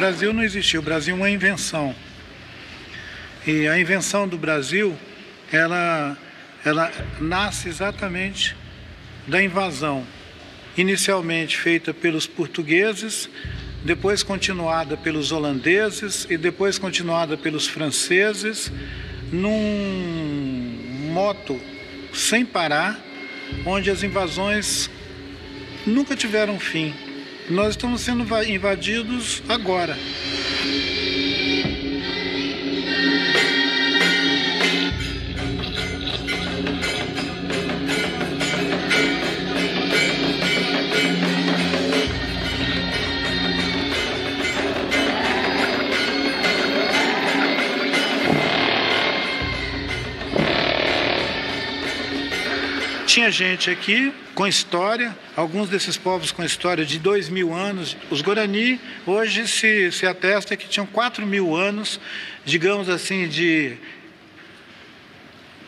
Brasil não existiu, o Brasil é uma invenção. E a invenção do Brasil, ela nasce exatamente da invasão, inicialmente feita pelos portugueses, depois continuada pelos holandeses e depois continuada pelos franceses, num moto sem parar, onde as invasões nunca tiveram fim. Nós estamos sendo invadidos agora. Tinha gente aqui com história, alguns desses povos com história de 2.000 anos. Os Guarani hoje se atesta que tinham 4.000 anos, digamos assim, de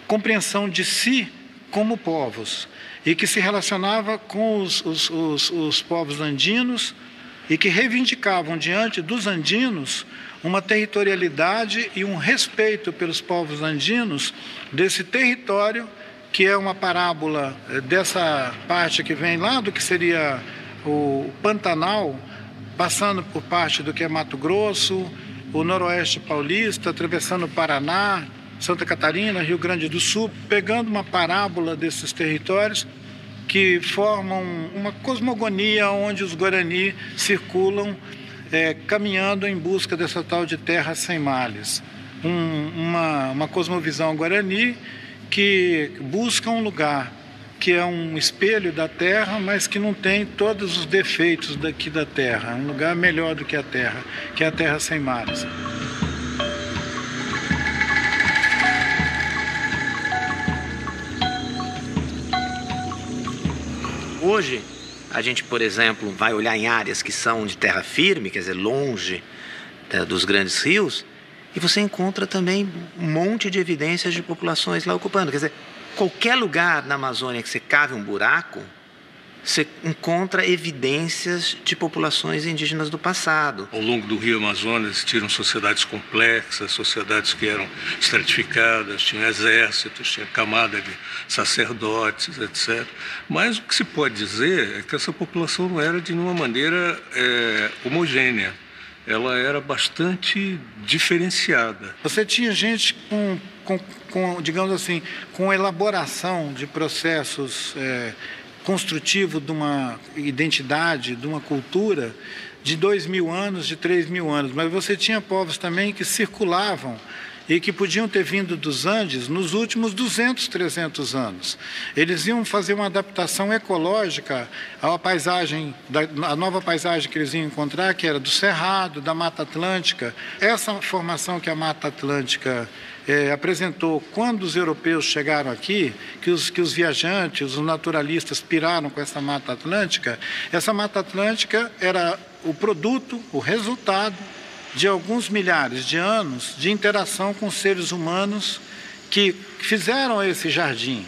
compreensão de si como povos, e que se relacionava com os povos andinos e que reivindicavam diante dos andinos uma territorialidade e um respeito pelos povos andinos desse território, que é uma parábola dessa parte que vem lá do que seria o Pantanal, passando por parte do que é Mato Grosso, o Noroeste Paulista, atravessando o Paraná, Santa Catarina, Rio Grande do Sul, pegando uma parábola desses territórios que formam uma cosmogonia onde os Guarani circulam caminhando em busca dessa tal de terra sem males. Uma cosmovisão Guarani que busca um lugar que é um espelho da terra, mas que não tem todos os defeitos daqui da terra. Um lugar melhor do que a terra sem mares. Hoje, a gente, por exemplo, vai olhar em áreas que são de terra firme, quer dizer, longe dos grandes rios, e você encontra também um monte de evidências de populações lá ocupando. Quer dizer, qualquer lugar na Amazônia que você cave um buraco, você encontra evidências de populações indígenas do passado. Ao longo do rio Amazonas existiram sociedades complexas, sociedades que eram estratificadas, tinham exércitos, tinha camada de sacerdotes, etc. Mas o que se pode dizer é que essa população não era de nenhuma maneira homogênea. Ela era bastante diferenciada. Você tinha gente com digamos assim, com elaboração de processos construtivos de uma identidade, de uma cultura de 2.000 anos, de 3.000 anos. Mas você tinha povos também que circulavam e que podiam ter vindo dos Andes nos últimos 200, 300 anos. Eles iam fazer uma adaptação ecológica à paisagem, a nova paisagem que eles iam encontrar, que era do Cerrado, da Mata Atlântica. Essa formação que a Mata Atlântica apresentou quando os europeus chegaram aqui, que os viajantes, os naturalistas piraram com essa Mata Atlântica era o produto, o resultado de alguns milhares de anos de interação com seres humanos que fizeram esse jardim.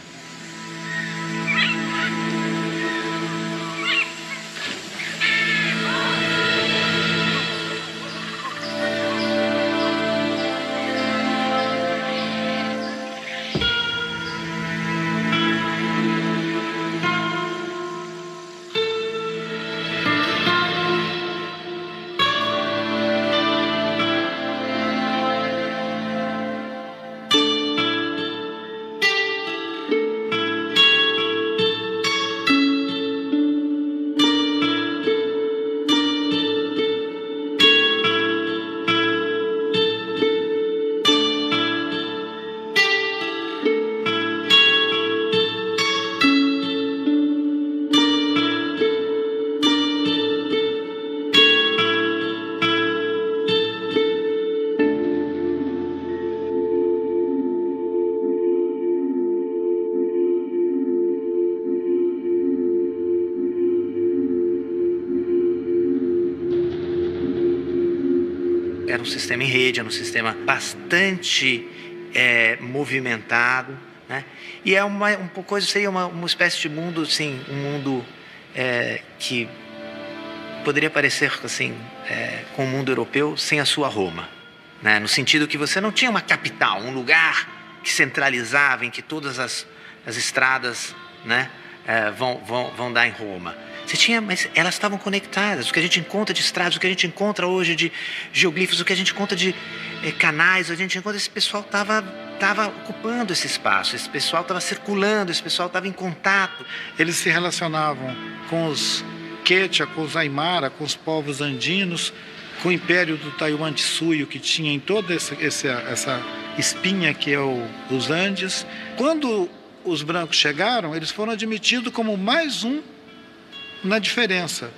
Era um sistema em rede, era um sistema bastante movimentado, né? E seria uma espécie de mundo, assim, um mundo que poderia parecer assim, com o mundo europeu sem a sua Roma, né? No sentido que você não tinha uma capital, um lugar que centralizava, em que todas as estradas, né, vão dar em Roma. Você tinha, mas elas estavam conectadas. O que a gente encontra de estradas, o que a gente encontra hoje de geoglifos, o que a gente encontra de canais, a gente encontra, esse pessoal estava ocupando esse espaço, esse pessoal estava circulando, esse pessoal estava em contato. Eles se relacionavam com os Quechua, com os Aymara, com os povos andinos, com o Império do Taiwan de Suyo, que tinha em toda essa espinha que é os Andes. Quando os brancos chegaram, eles foram admitidos como mais um na diferença.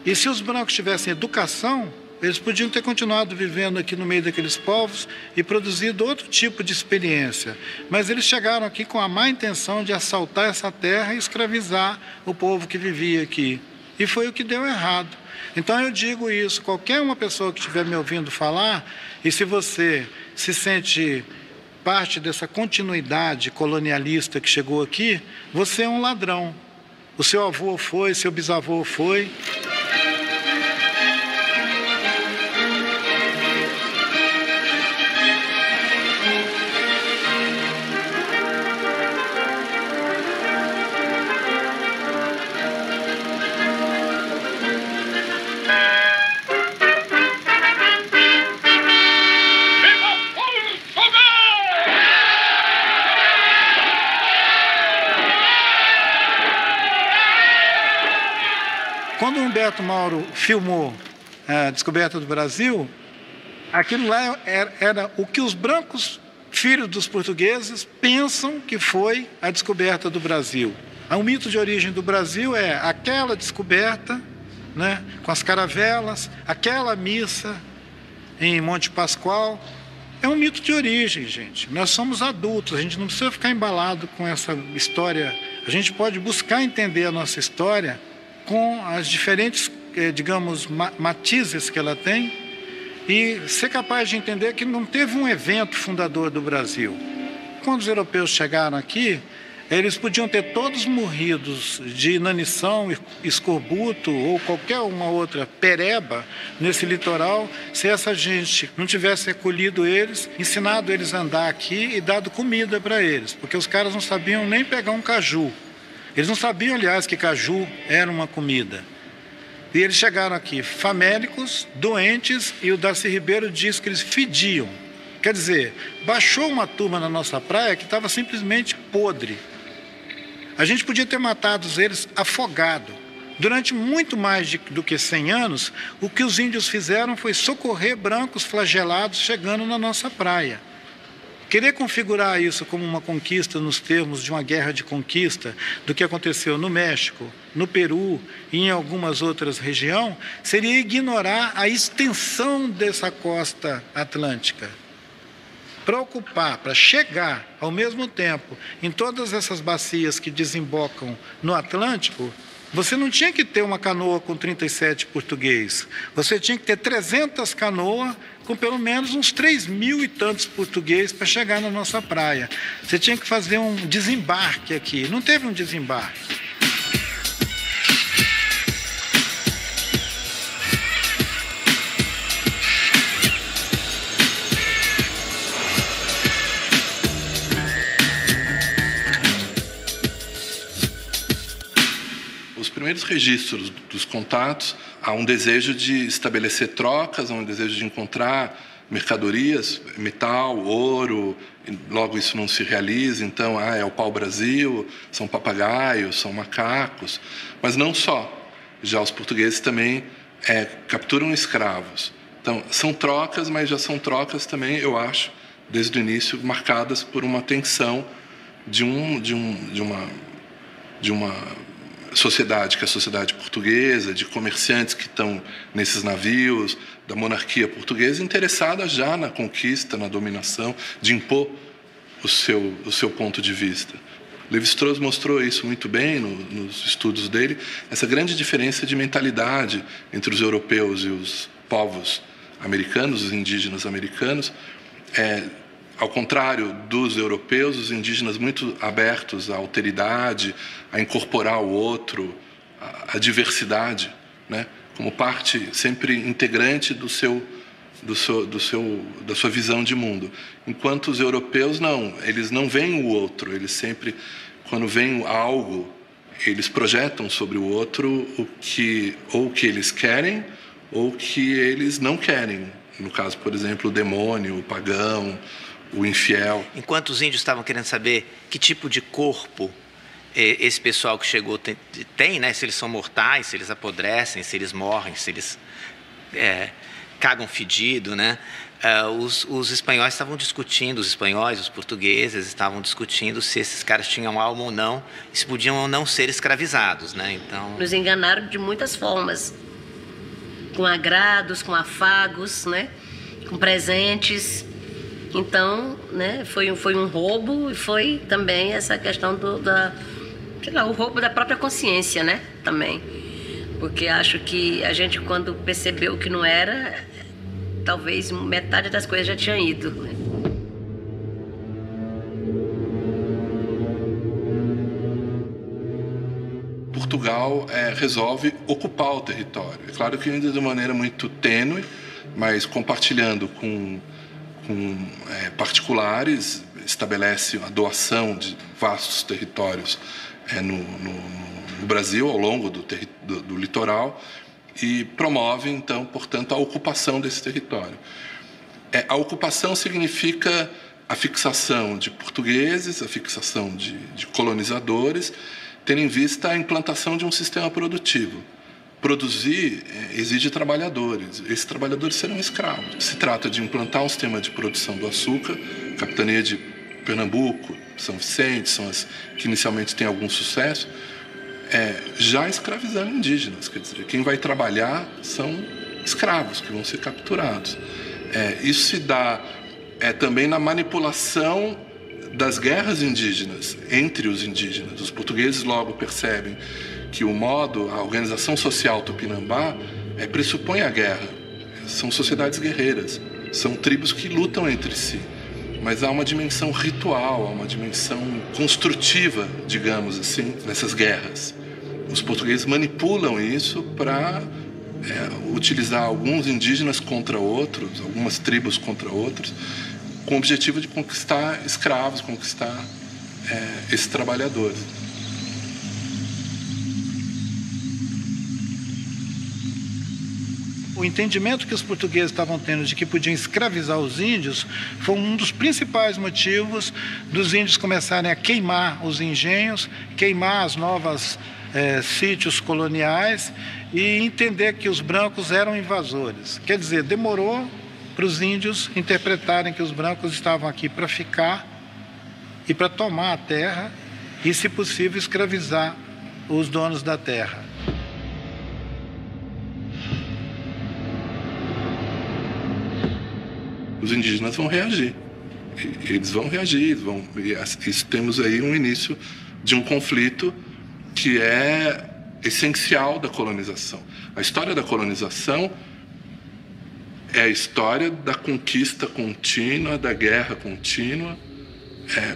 E se os brancos tivessem educação, eles podiam ter continuado vivendo aqui no meio daqueles povos e produzido outro tipo de experiência. Mas eles chegaram aqui com a má intenção de assaltar essa terra e escravizar o povo que vivia aqui. E foi o que deu errado. Então eu digo isso, qualquer uma pessoa que estiver me ouvindo falar, e se você se sente parte dessa continuidade colonialista que chegou aqui, você é um ladrão. O seu avô foi, seu bisavô foi. Quando o Humberto Mauro filmou a descoberta do Brasil, aquilo lá era o que os brancos, filhos dos portugueses, pensam que foi a descoberta do Brasil. O mito de origem do Brasil é aquela descoberta, né, com as caravelas, aquela missa em Monte Pascoal. É um mito de origem, gente. Nós somos adultos, a gente não precisa ficar embalado com essa história. A gente pode buscar entender a nossa história com as diferentes, digamos, matizes que ela tem e ser capaz de entender que não teve um evento fundador do Brasil. Quando os europeus chegaram aqui, eles podiam ter todos morridos de inanição, escorbuto ou qualquer uma outra pereba nesse litoral, se essa gente não tivesse acolhido eles, ensinado eles a andar aqui e dado comida para eles, porque os caras não sabiam nem pegar um caju. Eles não sabiam, aliás, que caju era uma comida. E eles chegaram aqui famélicos, doentes, e o Darcy Ribeiro diz que eles fediam. Quer dizer, baixou uma turma na nossa praia que estava simplesmente podre. A gente podia ter matado eles afogado. Durante muito mais do que 100 anos, o que os índios fizeram foi socorrer brancos flagelados chegando na nossa praia. Querer configurar isso como uma conquista nos termos de uma guerra de conquista do que aconteceu no México, no Peru e em algumas outras regiões, seria ignorar a extensão dessa costa atlântica. Para ocupar, para chegar ao mesmo tempo em todas essas bacias que desembocam no Atlântico, você não tinha que ter uma canoa com 37 português. Você tinha que ter 300 canoas com pelo menos uns 3.000 e tantos portugueses para chegar na nossa praia. Você tinha que fazer um desembarque aqui. Não teve um desembarque. Os primeiros registros dos contatos, há um desejo de estabelecer trocas, há um desejo de encontrar mercadorias, metal, ouro, e logo isso não se realiza, então é o pau-brasil, são papagaios, são macacos, mas não só. Já os portugueses também capturam escravos. Então, são trocas, mas já são trocas também, eu acho, desde o início, marcadas por uma tensão de uma sociedade, que é a sociedade portuguesa, de comerciantes que estão nesses navios, da monarquia portuguesa, interessada já na conquista, na dominação, de impor o seu ponto de vista. Lévi-Strauss mostrou isso muito bem nos estudos dele, essa grande diferença de mentalidade entre os europeus e os povos americanos, os indígenas americanos. Ao contrário dos europeus, os indígenas muito abertos à alteridade, a incorporar o outro, a diversidade. né? Como parte sempre integrante da sua visão de mundo. Enquanto os europeus não, eles não veem o outro, eles sempre, quando veem algo, eles projetam sobre o outro o que eles querem ou o que eles não querem. No caso, por exemplo, o demônio, o pagão, o infiel. Enquanto os índios estavam querendo saber que tipo de corpo esse pessoal que chegou tem, né? Se eles são mortais, se eles apodrecem, se eles morrem, se eles cagam fedido, né? Os espanhóis estavam discutindo, os espanhóis, os portugueses estavam discutindo se esses caras tinham alma ou não, e se podiam ou não ser escravizados, né? Então... Nos enganaram de muitas formas, com agrados, com afagos, né? Com presentes. Então, né? Foi um roubo e foi também essa questão o roubo da própria consciência, né? Também. Porque acho que a gente, quando percebeu que não era, talvez metade das coisas já tinha ido. Portugal resolve ocupar o território. É claro que ainda de maneira muito tênue, mas compartilhando com particulares, estabelece a doação de vastos territórios no Brasil, ao longo do litoral, e promove, então, portanto, a ocupação desse território. A ocupação significa a fixação de portugueses, a fixação de colonizadores, tendo em vista a implantação de um sistema produtivo. Produzir exige trabalhadores. Esses trabalhadores serão escravos. Se trata de implantar um sistema de produção do açúcar, capitania de Pernambuco, São Vicente, são as que inicialmente têm algum sucesso, já escravizando indígenas. Quer dizer, quem vai trabalhar são escravos que vão ser capturados. Isso se dá também na manipulação das guerras indígenas, entre os indígenas. Os portugueses logo percebem que a organização social tupinambá pressupõe a guerra. São sociedades guerreiras, são tribos que lutam entre si. Mas há uma dimensão ritual, há uma dimensão construtiva, digamos assim, nessas guerras. Os portugueses manipulam isso para utilizar alguns indígenas contra outros, algumas tribos contra outros, com o objetivo de conquistar escravos, conquistar esses trabalhadores. O entendimento que os portugueses estavam tendo de que podiam escravizar os índios foi um dos principais motivos dos índios começarem a queimar os engenhos, queimar as novas sítios coloniais e entender que os brancos eram invasores. Quer dizer, demorou para os índios interpretarem que os brancos estavam aqui para ficar e para tomar a terra e, se possível, escravizar os donos da terra. Os indígenas vão reagir. Eles vão reagir. Isso temos aí um início de um conflito que é essencial da colonização. A história da colonização é a história da conquista contínua, da guerra contínua,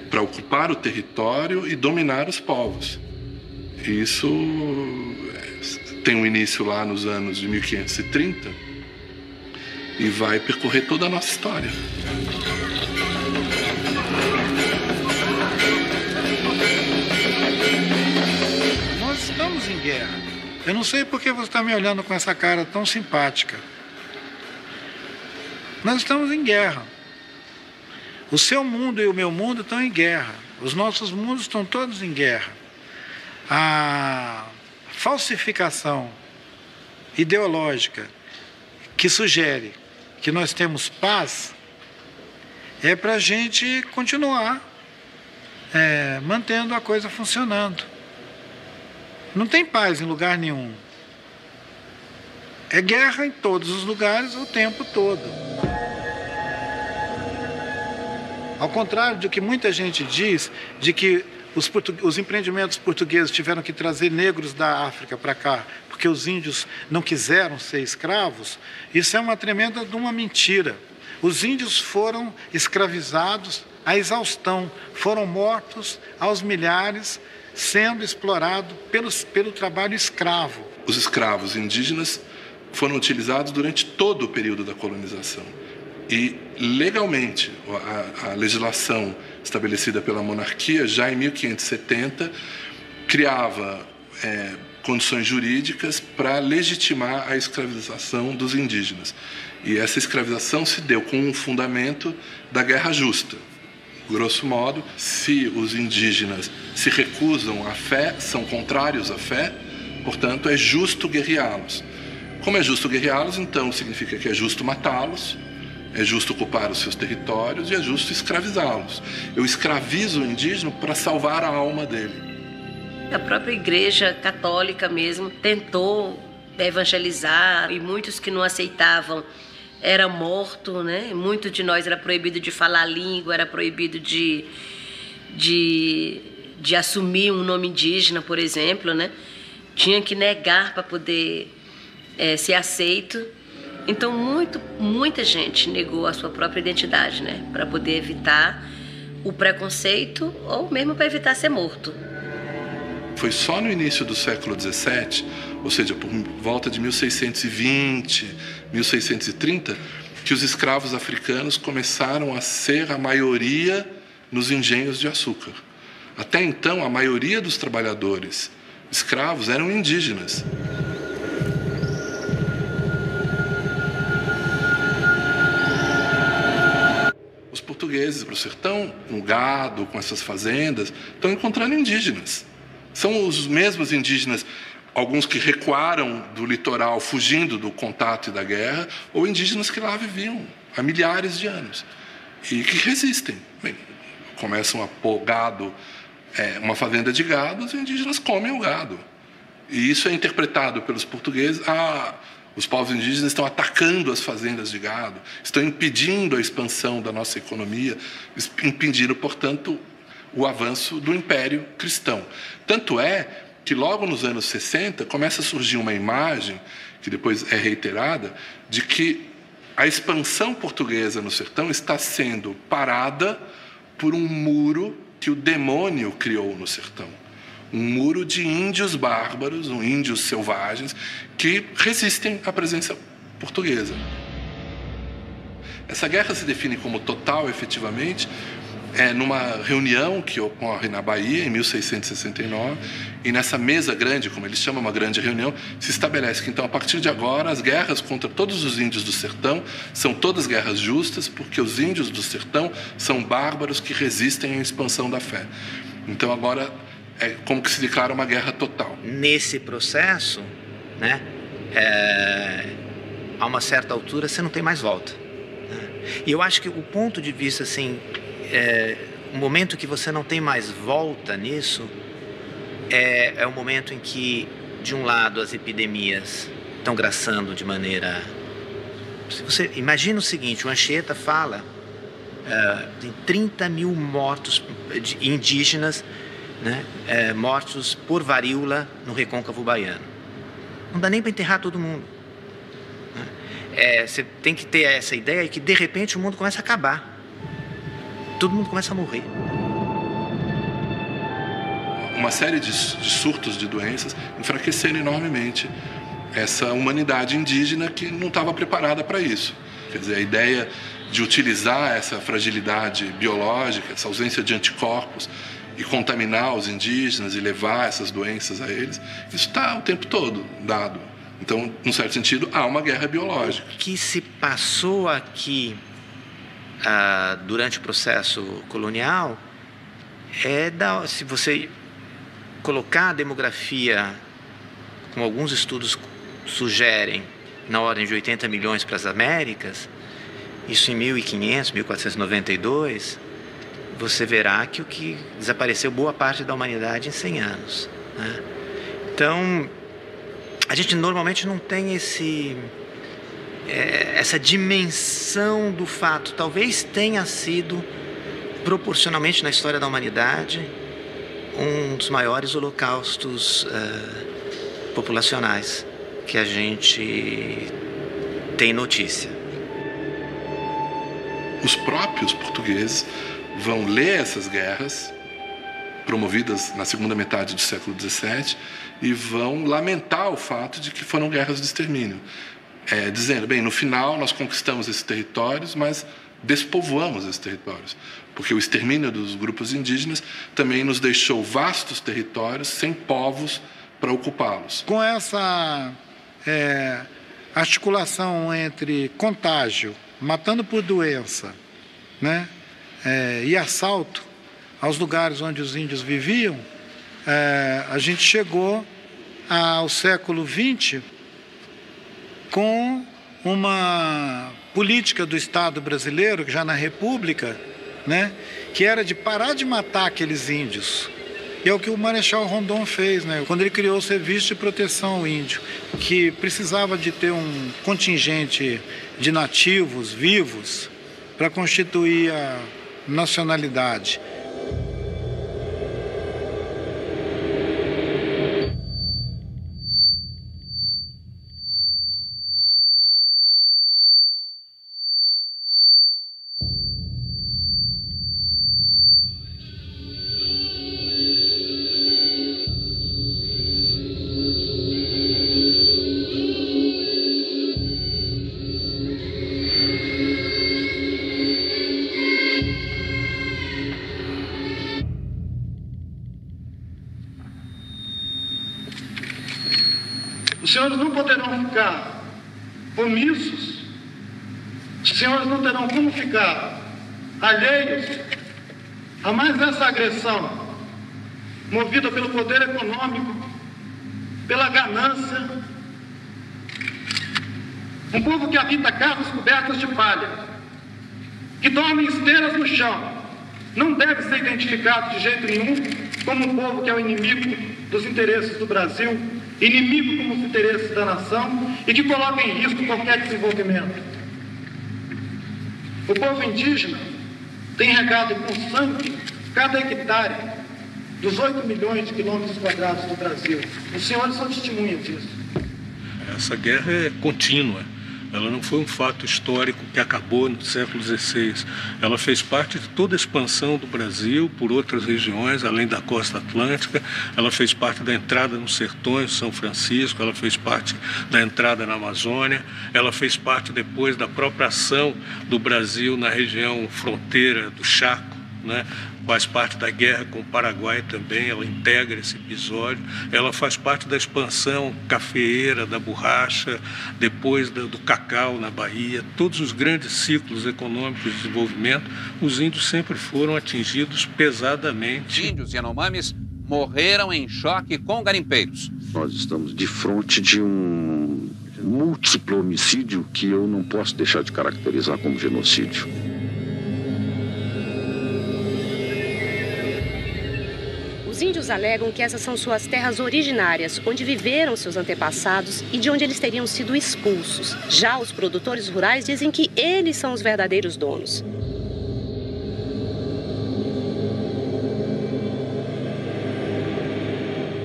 para ocupar o território e dominar os povos. E isso tem um início lá nos anos de 1530 e vai percorrer toda a nossa história. Nós estamos em guerra. Eu não sei por que você está me olhando com essa cara tão simpática. Nós estamos em guerra. O seu mundo e o meu mundo estão em guerra. Os nossos mundos estão todos em guerra. A falsificação ideológica que sugere que nós temos paz é para a gente continuar mantendo a coisa funcionando. Não tem paz em lugar nenhum. É guerra em todos os lugares o tempo todo. Ao contrário do que muita gente diz, de que os empreendimentos portugueses tiveram que trazer negros da África para cá, porque os índios não quiseram ser escravos, isso é uma tremenda de uma mentira. Os índios foram escravizados à exaustão, foram mortos aos milhares, sendo explorados pelo trabalho escravo. os escravos indígenas foram utilizados durante todo o período da colonização. E, legalmente, a legislação estabelecida pela monarquia, já em 1570, criava condições jurídicas para legitimar a escravização dos indígenas. E essa escravização se deu com um fundamento da guerra justa. Grosso modo, se os indígenas se recusam à fé, são contrários à fé, portanto, é justo guerreá-los. Como é justo guerreá-los, então significa que é justo matá-los, é justo ocupar os seus territórios e é justo escravizá-los. Eu escravizo o indígena para salvar a alma dele. A própria Igreja Católica mesmo tentou evangelizar e muitos que não aceitavam era morto, né? Muitos de nós era proibido de falar a língua, era proibido de assumir um nome indígena, por exemplo, né? Tinha que negar para poder ser aceito. Então muita gente negou a sua própria identidade, né? Para poder evitar o preconceito ou mesmo para evitar ser morto. Foi só no início do século XVII, ou seja, por volta de 1620, 1630, que os escravos africanos começaram a ser a maioria nos engenhos de açúcar. Até então, a maioria dos trabalhadores escravos eram indígenas. Os portugueses para o sertão, com gado, com essas fazendas, estão encontrando indígenas. São os mesmos indígenas, alguns que recuaram do litoral fugindo do contato e da guerra, ou indígenas que lá viviam há milhares de anos e que resistem. Bem, começam a pôr gado, uma fazenda de gado, os indígenas comem o gado. E isso é interpretado pelos portugueses, os povos indígenas estão atacando as fazendas de gado, estão impedindo a expansão da nossa economia, impedindo, portanto, o avanço do Império Cristão. Tanto é que logo nos anos 60 começa a surgir uma imagem, que depois é reiterada, de que a expansão portuguesa no sertão está sendo parada por um muro que o demônio criou no sertão. Um muro de índios bárbaros, índios selvagens, que resistem à presença portuguesa. Essa guerra se define como total, efetivamente, numa reunião que ocorre na Bahia, em 1669, e nessa mesa grande, como eles chamam, uma grande reunião, se estabelece que, então, a partir de agora, as guerras contra todos os índios do sertão são todas guerras justas, porque os índios do sertão são bárbaros que resistem à expansão da fé. Então, agora, é como que se declara uma guerra total. Nesse processo, né, a uma certa altura, você não tem mais volta. Né? E eu acho que o ponto de vista, assim, o momento que você não tem mais volta nisso é o momento em que, de um lado, as epidemias estão graçando de maneira... Você imagina o seguinte, o Anchieta fala de 30 mil mortos indígenas, né, mortos por varíola no recôncavo baiano. Não dá nem para enterrar todo mundo. Você tem que ter essa ideia de que, de repente, o mundo começa a acabar. Todo mundo começa a morrer. Uma série de surtos de doenças enfraqueceram enormemente essa humanidade indígena que não estava preparada para isso. Quer dizer, a ideia de utilizar essa fragilidade biológica, essa ausência de anticorpos e contaminar os indígenas e levar essas doenças a eles, isso está o tempo todo dado. Então, num certo sentido, há uma guerra biológica. O que se passou aqui durante o processo colonial se você colocar a demografia, como alguns estudos sugerem, na ordem de 80 milhões para as Américas, isso em 1500, 1492, você verá que o que desapareceu boa parte da humanidade em 100 anos. Né? Então, a gente normalmente não tem essa dimensão do fato. Talvez tenha sido, proporcionalmente na história da humanidade, um dos maiores holocaustos populacionais que a gente tem notícia. Os próprios portugueses vão ler essas guerras promovidas na segunda metade do século XVII, e vão lamentar o fato de que foram guerras de extermínio, dizendo, bem, no final nós conquistamos esses territórios, mas despovoamos esses territórios, porque o extermínio dos grupos indígenas também nos deixou vastos territórios sem povos para ocupá-los. Com essa articulação entre contágio, matando por doença, né, e assalto aos lugares onde os índios viviam, a gente chegou ao século XX com uma política do Estado brasileiro, já na República, né, que era de parar de matar aqueles índios. E é o que o Marechal Rondon fez, né, quando ele criou o Serviço de Proteção ao Índio, que precisava de ter um contingente de nativos vivos para constituir a nacionalidade. Os senhores não poderão ficar omissos, os senhores não terão como ficar alheios a mais essa agressão, movida pelo poder econômico, pela ganância. Um povo que habita casas cobertas de palha, que dorme em esteiras no chão, não deve ser identificado de jeito nenhum como um povo que é o inimigo dos interesses do Brasil, inimigo como os interesses da nação e que coloca em risco qualquer desenvolvimento. O povo indígena tem regado com sangue cada hectare dos 8 milhões de quilômetros quadrados do Brasil. Os senhores são testemunhas disso. Essa guerra é contínua. Ela não foi um fato histórico que acabou no século XVI. Ela fez parte de toda a expansão do Brasil por outras regiões, além da costa atlântica. Ela fez parte da entrada nos sertões de São Francisco, ela fez parte da entrada na Amazônia, ela fez parte depois da própria ação do Brasil na região fronteira do Chaco, né? Faz parte da guerra com o Paraguai também, ela integra esse episódio, ela faz parte da expansão cafeeira, da borracha, depois do cacau na Bahia, todos os grandes ciclos econômicos de desenvolvimento, os índios sempre foram atingidos pesadamente. Índios Yanomamis morreram em choque com garimpeiros. Nós estamos de frente de um múltiplo homicídio que eu não posso deixar de caracterizar como genocídio. Os índios alegam que essas são suas terras originárias, onde viveram seus antepassados e de onde eles teriam sido expulsos. Já os produtores rurais dizem que eles são os verdadeiros donos.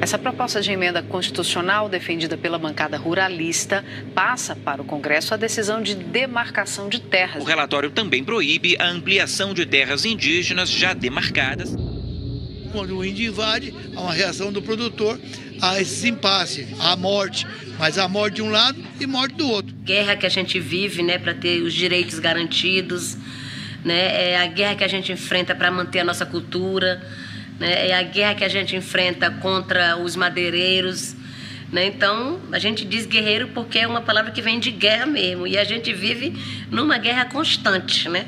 Essa proposta de emenda constitucional defendida pela bancada ruralista passa para o Congresso a decisão de demarcação de terras. O relatório também proíbe a ampliação de terras indígenas já demarcadas. Quando o índio invade, há uma reação do produtor a esse impasse, a morte, mas a morte de um lado e morte do outro. Guerra que a gente vive, né, para ter os direitos garantidos, né, é a guerra que a gente enfrenta para manter a nossa cultura, né, é a guerra que a gente enfrenta contra os madeireiros, né? Então, a gente diz guerreiro porque é uma palavra que vem de guerra mesmo, e a gente vive numa guerra constante, né?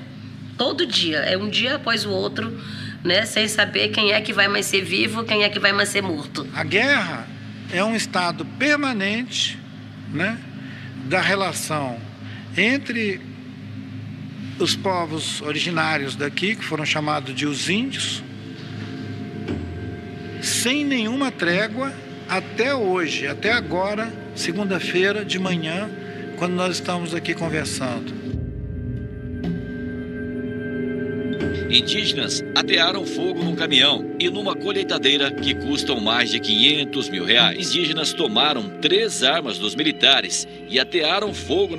Todo dia, é um dia após o outro, né, sem saber quem é que vai mais ser vivo, quem é que vai mais ser morto. A guerra é um estado permanente, né, da relação entre os povos originários daqui, que foram chamados de os índios, sem nenhuma trégua até hoje, até agora, segunda-feira de manhã, quando nós estamos aqui conversando. Indígenas atearam fogo num caminhão e numa colheitadeira que custam mais de R$500 mil. Indígenas tomaram 3 armas dos militares e atearam fogo